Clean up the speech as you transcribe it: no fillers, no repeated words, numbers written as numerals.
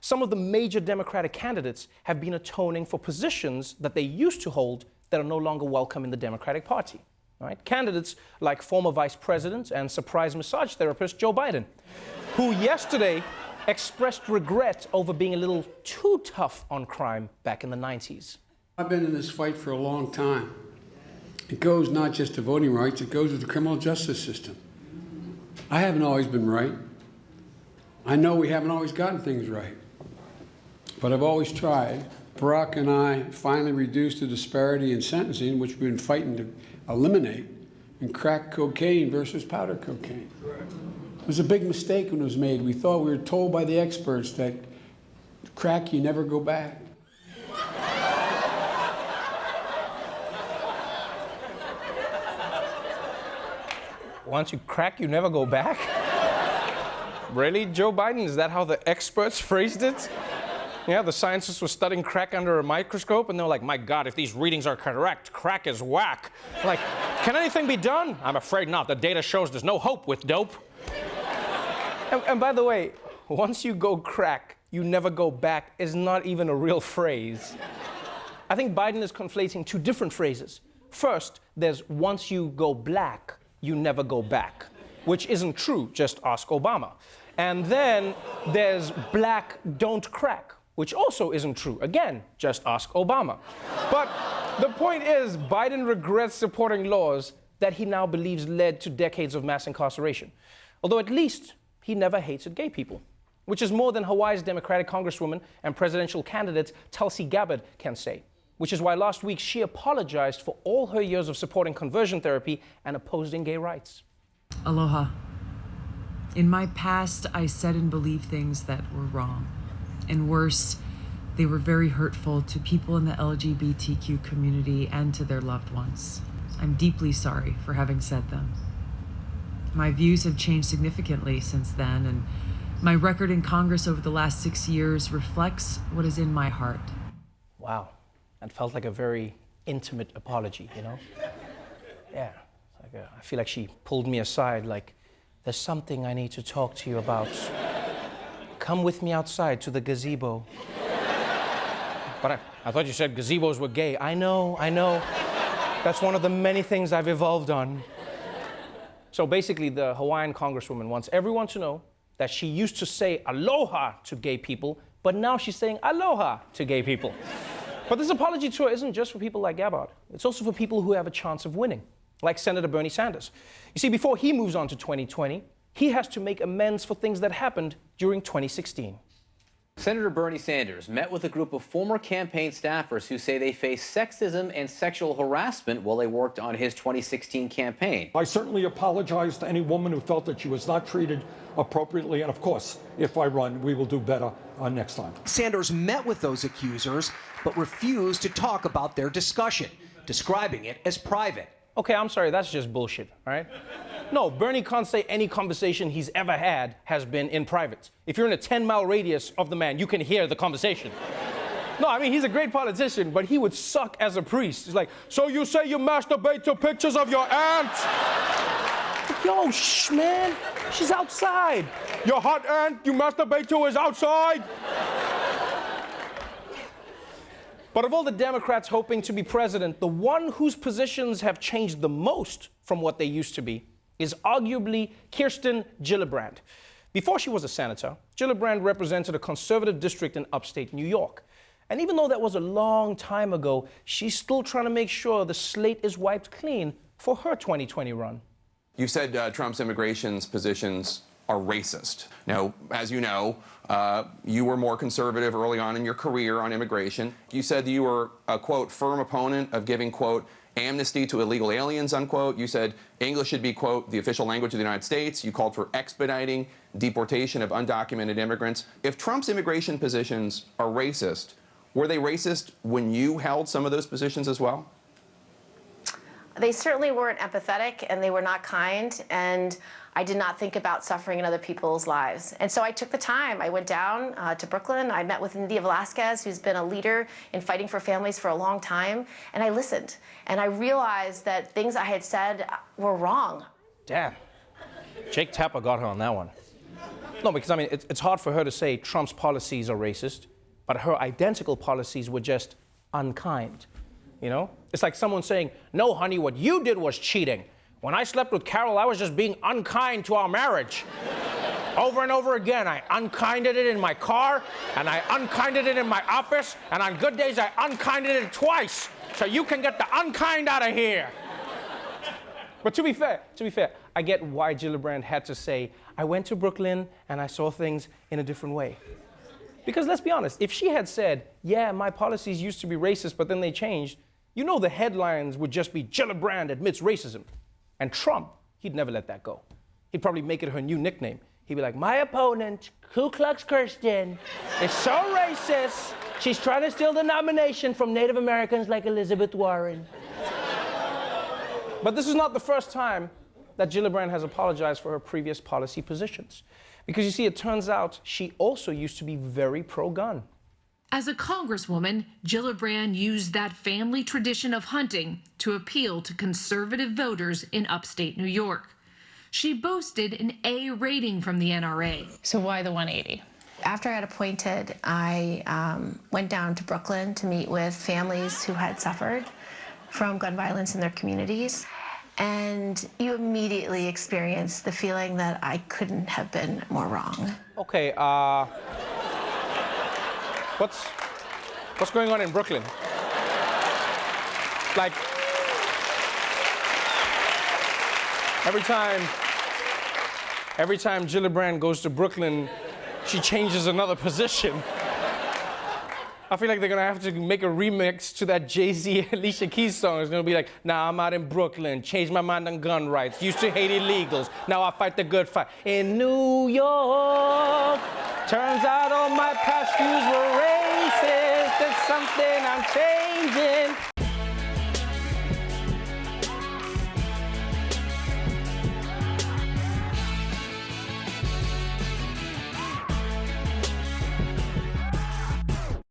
some of the major Democratic candidates have been atoning for positions that they used to hold that are no longer welcome in the Democratic Party. Right? Candidates like former Vice President and surprise massage therapist Joe Biden, who yesterday expressed regret over being a little too tough on crime back in the 90s. I've been in this fight for a long time. It goes not just to voting rights, it goes to the criminal justice system. I haven't always been right. I know we haven't always gotten things right. But I've always tried. Barack and I finally reduced the disparity in sentencing, which we've been fighting to eliminate, in crack cocaine versus powder cocaine. It was a big mistake when it was made. We thought we were told by the experts that crack, you never go back. Once you crack, you never go back? Really, Joe Biden? Is that how the experts phrased it? Yeah, the scientists were studying crack under a microscope, and they were like, my God, if these readings are correct, crack is whack. Like, can anything be done? I'm afraid not. The data shows there's no hope with dope. And by the way, once you go crack, you never go back is not even a real phrase. I think Biden is conflating two different phrases. First, there's once you go black, you never go back, which isn't true, just ask Obama. And then there's black don't crack, which also isn't true. Again, just ask Obama. But the point is, Biden regrets supporting laws that he now believes led to decades of mass incarceration. Although at least he never hated gay people, which is more than Hawaii's Democratic Congresswoman and presidential candidate Tulsi Gabbard can say. Which is why last week she apologized for all her years of supporting conversion therapy and opposing gay rights. Aloha. In my past, I said and believed things that were wrong. And worse, they were very hurtful to people in the LGBTQ community and to their loved ones. I'm deeply sorry for having said them. My views have changed significantly since then, and my record in Congress over the last 6 years reflects what is in my heart. Wow. That felt like a very intimate apology, you know? Yeah. I feel like she pulled me aside, like, there's something I need to talk to you about. Come with me outside to the gazebo. But I thought you said gazebos were gay. I know. That's one of the many things I've evolved on. So basically, the Hawaiian Congresswoman wants everyone to know that she used to say aloha to gay people, but now she's saying aloha to gay people. But this apology tour isn't just for people like Gabbard. It's also for people who have a chance of winning, like Senator Bernie Sanders. You see, before he moves on to 2020, he has to make amends for things that happened during 2016. Senator Bernie Sanders met with a group of former campaign staffers who say they faced sexism and sexual harassment while they worked on his 2016 campaign. I certainly apologize to any woman who felt that she was not treated appropriately, and of course, if I run, we will do better next time. Sanders met with those accusers, but refused to talk about their discussion, describing it as private. Okay, I'm sorry, that's just bullshit, all right? No, Bernie can't say any conversation he's ever had has been in private. If you're in a 10-mile radius of the man, you can hear the conversation. No, I mean, he's a great politician, but he would suck as a priest. He's like, so you say you masturbate to pictures of your aunt? Yo, shh, man, she's outside. Your hot aunt you masturbate to is outside. But of all the Democrats hoping to be president, the one whose positions have changed the most from what they used to be is arguably Kirsten Gillibrand. Before she was a senator, Gillibrand represented a conservative district in upstate New York. And even though that was a long time ago, she's still trying to make sure the slate is wiped clean for her 2020 run. You said Trump's immigration positions are racist. Now, as you know, you were more conservative early on in your career on immigration. You said that you were a, quote, firm opponent of giving, quote, amnesty to illegal aliens, unquote. You said English should be, quote, the official language of the United States. You called for expediting deportation of undocumented immigrants. If Trump's immigration positions are racist, were they racist when you held some of those positions as well? They certainly weren't empathetic, and they were not kind, and I did not think about suffering in other people's lives. And so I took the time. I went down to Brooklyn. I met with Nydia Velasquez, who's been a leader in fighting for families for a long time, and I listened. And I realized that things I had said were wrong. Damn. Jake Tapper got her on that one. No, because I mean, it's hard for her to say Trump's policies are racist, but her identical policies were just unkind, you know? It's like someone saying, no, honey, what you did was cheating. When I slept with Carol, I was just being unkind to our marriage. Over and over again, I unkinded it in my car, and I unkinded it in my office, and on good days, I unkinded it twice. So you can get the unkind out of here. But to be fair, I get why Gillibrand had to say, I went to Brooklyn and I saw things in a different way. Because let's be honest, if she had said, yeah, my policies used to be racist, but then they changed, you know the headlines would just be Gillibrand admits racism. And Trump, he'd never let that go. He'd probably make it her new nickname. He'd be like, my opponent, Ku Klux Kirsten, is so racist, she's trying to steal the nomination from Native Americans like Elizabeth Warren. But this is not the first time that Gillibrand has apologized for her previous policy positions. Because you see, it turns out she also used to be very pro-gun. As a congresswoman, Gillibrand used that family tradition of hunting to appeal to conservative voters in upstate New York. She boasted an A rating from the NRA. So why the 180? After I got appointed, I went down to Brooklyn to meet with families who had suffered from gun violence in their communities. And you immediately experience the feeling that I couldn't have been more wrong. Okay, what's going on in Brooklyn? Like, every time Gillibrand goes to Brooklyn, she changes another position. I feel like they're gonna have to make a remix to that Jay-Z Alicia Keys song. It's gonna be like, now I'm out in Brooklyn, changed my mind on gun rights, used to hate illegals, now I fight the good fight. In New York, turns out all my past views were racist, there's something I'm changing.